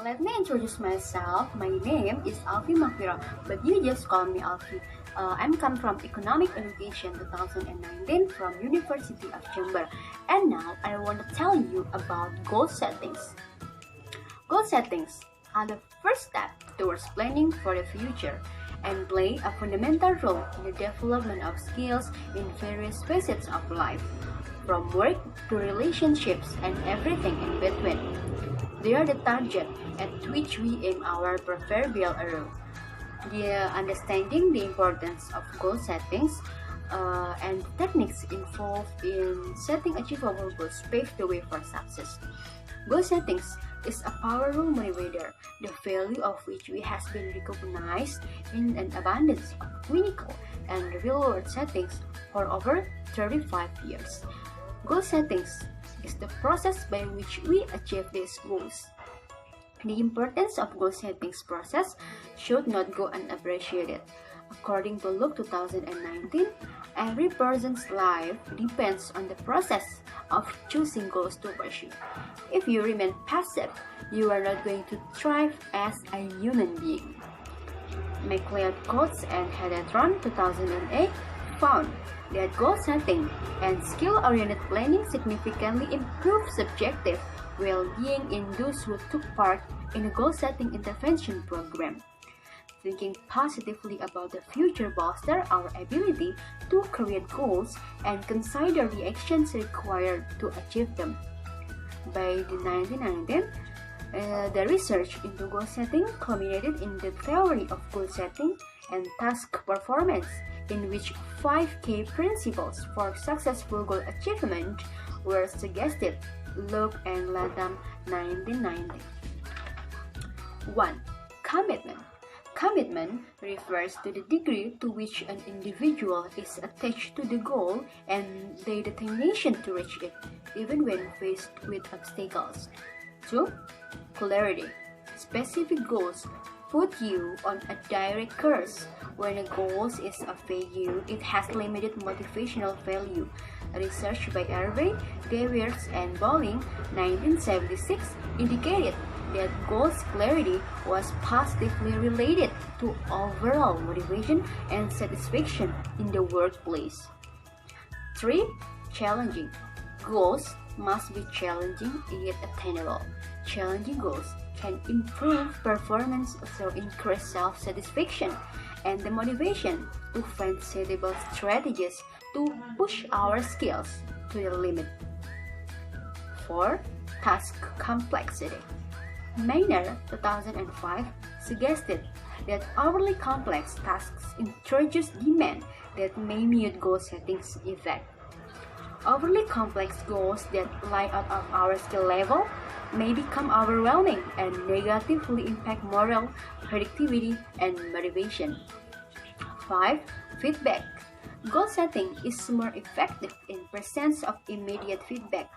Let me introduce myself. My name is Alvi Maghfiroh, but you just call me Alvi. I'm come from Economic Education 2019 from University of Jember. And now I want to tell you about goal settings. Goal settings are the first step towards planning for the future and play a fundamental role in the development of skills in various facets of life, from work to relationships and everything in between. They are the target at which we aim our proverbial arrow. Understanding the importance of goal settings and techniques involved in setting achievable goals pave the way for success. Goal settings is a powerful motivator, the value of which has been recognized in an abundance of clinical and real-world settings for over 35 years. Goal settings is the process by which we achieve these goals. The importance of goal settings process should not go unappreciated. According to Luke 2019, every person's life depends on the process of choosing goals to pursue. If you remain passive, you are not going to thrive as a human being. McLeod Coates and Hedetron 2008 found that goal setting and skill-oriented planning significantly improve subjective well-being in those who took part in a goal-setting intervention program. Thinking positively about the future bolsters our ability to create goals and consider the actions required to achieve them. By the 1990s, the research into goal setting culminated in the theory of goal setting and task performance, in which 5 key principles for successful goal achievement were suggested. Look and Latham 1990. 1. Commitment. Commitment refers to the degree to which an individual is attached to the goal and their determination to reach it, even when faced with obstacles. 2. Clarity. Specific goals put you on a direct course. When a goal is a vague, it has limited motivational value. Research by Alvi, Davies, and Bowling 1976 indicated that goals clarity was positively related to overall motivation and satisfaction in the workplace. 3. Challenging. Goals must be challenging yet attainable. Challenging goals can improve performance through increased self-satisfaction and the motivation to find suitable strategies to push our skills to the limit. 4. Task complexity. Maynard 2005 suggested that overly complex tasks introduce demand that may mute goal settings effect. Overly complex goals that lie out of our skill level may become overwhelming and negatively impact morale, productivity, and motivation. 5. Feedback. Goal setting is more effective in presence of immediate feedback.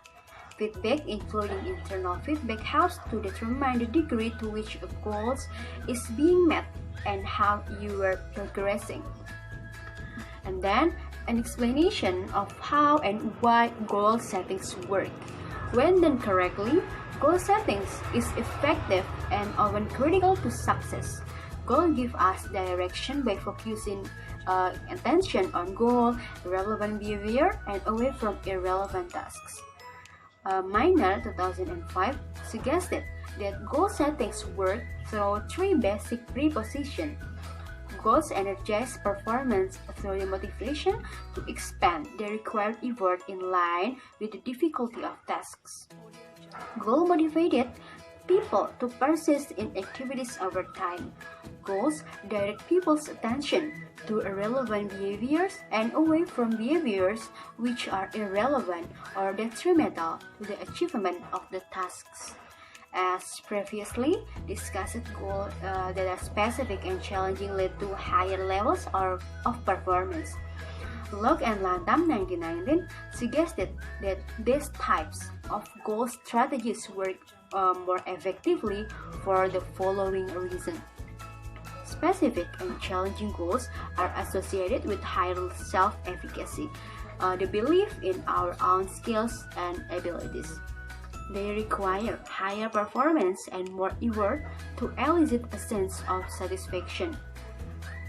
Feedback, including internal feedback, helps to determine the degree to which a goal is being met and how you are progressing. And then, an explanation of how and why goal settings work. When done correctly, goal settings is effective and often critical to success. Goals give us direction by focusing attention on goal, relevant behavior, and away from irrelevant tasks. Maynard 2005 suggested that goal settings work through 3 basic prepositions. Goals energize performance through the motivation to expand the required effort in line with the difficulty of tasks. Goal-motivated people to persist in activities over time. Goals direct people's attention to irrelevant behaviors and away from behaviors which are irrelevant or detrimental to the achievement of the tasks. As previously discussed, goals that are specific and challenging lead to higher levels of performance. Locke and Latham 1919 suggested that these types of goal strategies work more effectively for the following reason. Specific and challenging goals are associated with higher self-efficacy, the belief in our own skills and abilities. They require higher performance and more effort to elicit a sense of satisfaction.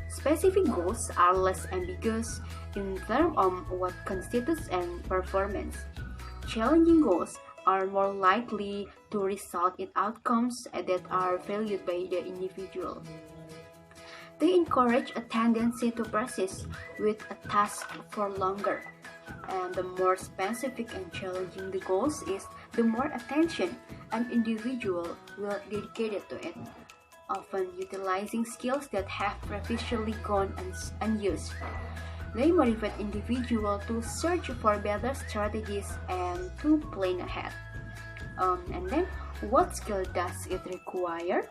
Specific goals are less ambiguous in terms of what constitutes an performance. Challenging goals are more likely to result in outcomes that are valued by the individual. They encourage a tendency to persist with a task for longer. And the more specific and challenging the goals is, the more attention an individual will dedicate to it, often utilizing skills that have previously gone unused. They motivate individuals to search for better strategies and to plan ahead. And then, what skill does it require?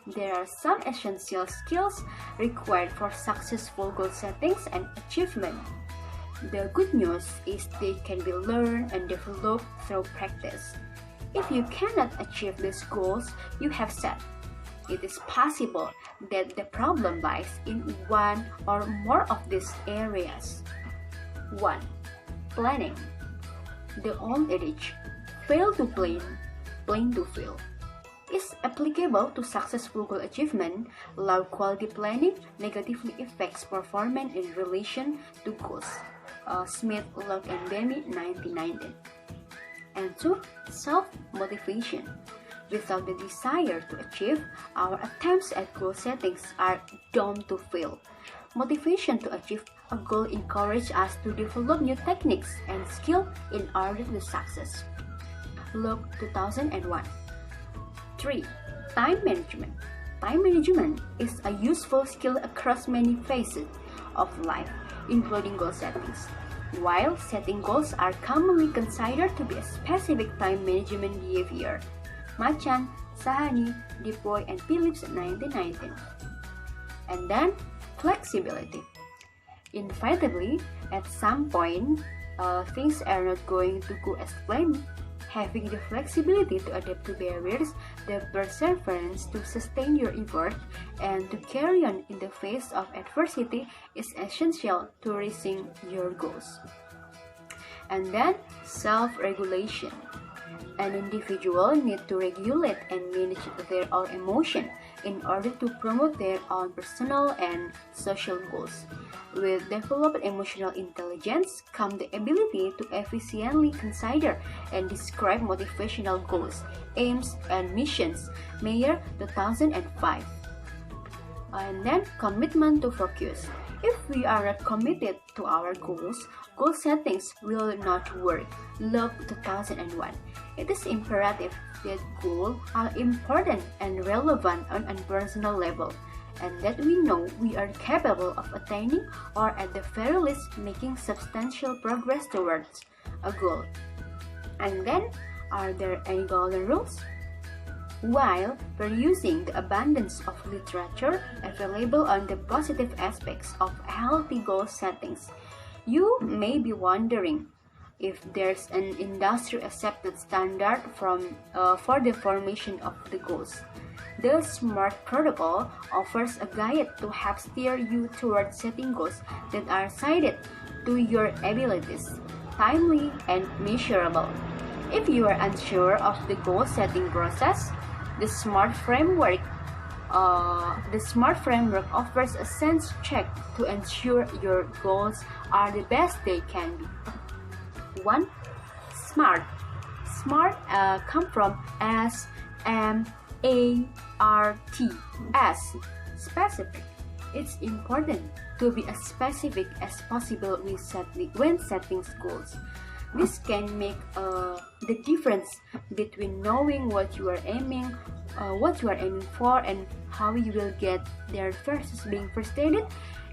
There are some essential skills required for successful goal settings and achievement. The good news is they can be learned and developed through practice. If you cannot achieve these goals you have set, it is possible that the problem lies in one or more of these areas. 1. Planning. The old adage, fail to plan to fail, is applicable to successful goal achievement. Low quality planning negatively affects performance in relation to goals. Smith, Locke, and Demi, 1919. And 2. Self-motivation. Without the desire to achieve, our attempts at goal settings are doomed to fail. Motivation to achieve a goal encourages us to develop new techniques and skills in order to success. Locke, 2001. 3. Time management. Time management is a useful skill across many facets of life, including goal settings. While setting goals are commonly considered to be a specific time management behavior. Machan, Sahani, Dipoy, and Phillips, 1919. And then, flexibility. Inevitably, at some point, things are not going to go as planned. Having the flexibility to adapt to barriers, the perseverance to sustain your effort, and to carry on in the face of adversity is essential to reaching your goals. And then, self-regulation. An individual needs to regulate and manage their own emotion in order to promote their own personal and social goals. With developed emotional intelligence comes the ability to efficiently consider and describe motivational goals, aims, and missions. Mayer, 2005. And then, commitment to focus. If we are not committed to our goals, goal settings will not work. Love, 2001. It is imperative that goals are important and relevant on a personal level, and that we know we are capable of attaining or at the very least making substantial progress towards a goal. And then, are there any golden rules? While perusing the abundance of literature available on the positive aspects of healthy goal settings, you may be wondering if there's an industry-accepted standard for the formation of the goals. The SMART protocol offers a guide to help steer you towards setting goals that are cited to your abilities, timely, and measurable. If you are unsure of the goal-setting process, the SMART framework offers a sense check to ensure your goals are the best they can be. 1. SMART. SMART come from SMART, S, specific. It's important to be as specific as possible when setting goals. This can make the difference between knowing what you are aiming for and how you will get there versus being frustrated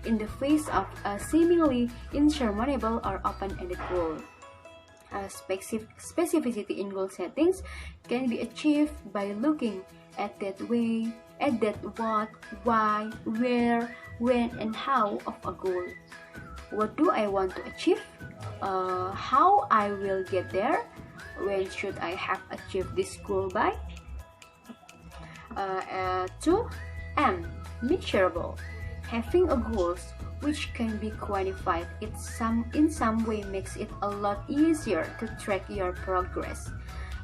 in the face of a seemingly insurmountable or open-ended goal. Specificity in goal settings can be achieved by looking at that what, why, where, when, and how of a goal. What do I want to achieve? How I will get there? When should I have achieved this goal by? 2. Measurable. Having a goals which can be quantified in some way makes it a lot easier to track your progress.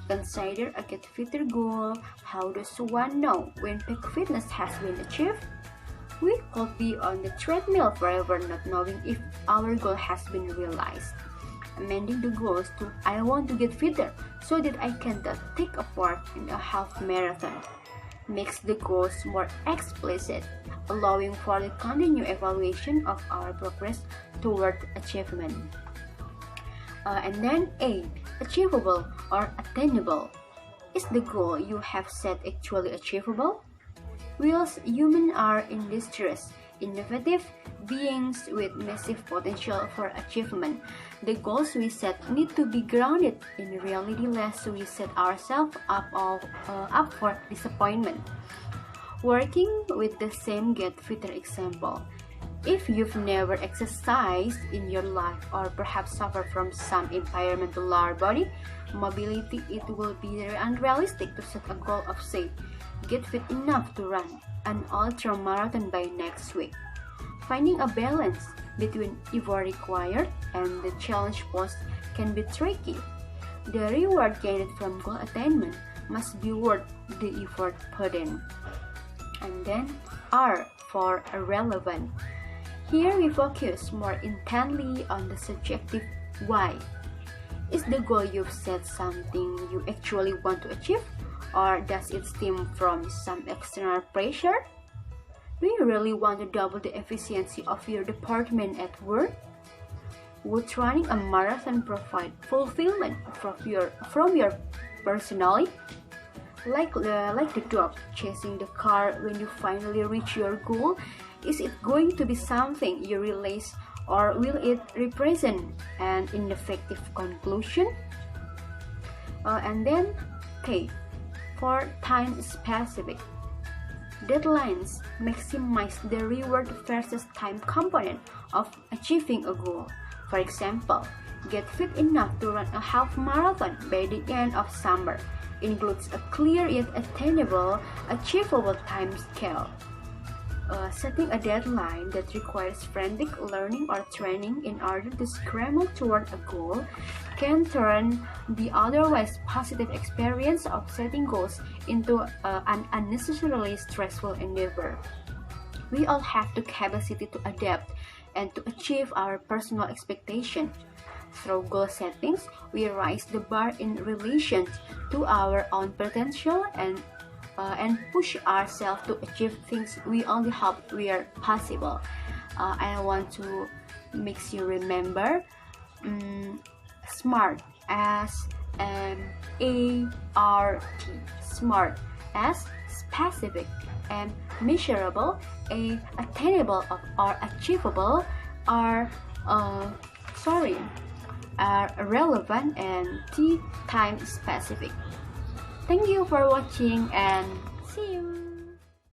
Consider a get fitter goal. How does one know when peak fitness has been achieved? We could be on the treadmill forever not knowing if our goal has been realized. Amending the goals to I want to get fitter so that I can take a part in a half marathon makes the goals more explicit, allowing for the continued evaluation of our progress toward achievement. And then A. Achievable or attainable. Is the goal you have set actually achievable? We as humans are industrious, innovative beings with massive potential for achievement. The goals we set need to be grounded in reality lest we set ourselves up for disappointment. Working with the same get fitter example. If you've never exercised in your life or perhaps suffer from some impairment to lower body mobility, it will be unrealistic to set a goal of say, get fit enough to run an ultra marathon by next week. Finding a balance between effort required and the challenge posed can be tricky. The reward gained from goal attainment must be worth the effort put in. And then R for relevant. Here we focus more intently on the subjective why. Is the goal you've set something you actually want to achieve, or does it stem from some external pressure? Do you really want to double the efficiency of your department at work? Would running a marathon provide fulfillment from your personality? Like the dog chasing the car when you finally reach your goal, is it going to be something you realize, or will it represent an ineffective conclusion? And then K for time specific. Deadlines maximize the reward versus time component of achieving a goal. For example, get fit enough to run a half marathon by the end of summer includes a clear yet attainable, achievable time scale. Setting a deadline that requires frantic learning or training in order to scramble toward a goal can turn the otherwise positive experience of setting goals into an unnecessarily stressful endeavor. We all have the capacity to adapt and to achieve our personal expectations. Through goal settings, we raise the bar in relation to our own potential and push ourselves to achieve things we only hope were possible. I want to make you remember SMART, S-M-A-R-T, SMART, S, specific, M, measurable, A, attainable or achievable, R, relevant, and T, time specific. Thank you for watching and see you.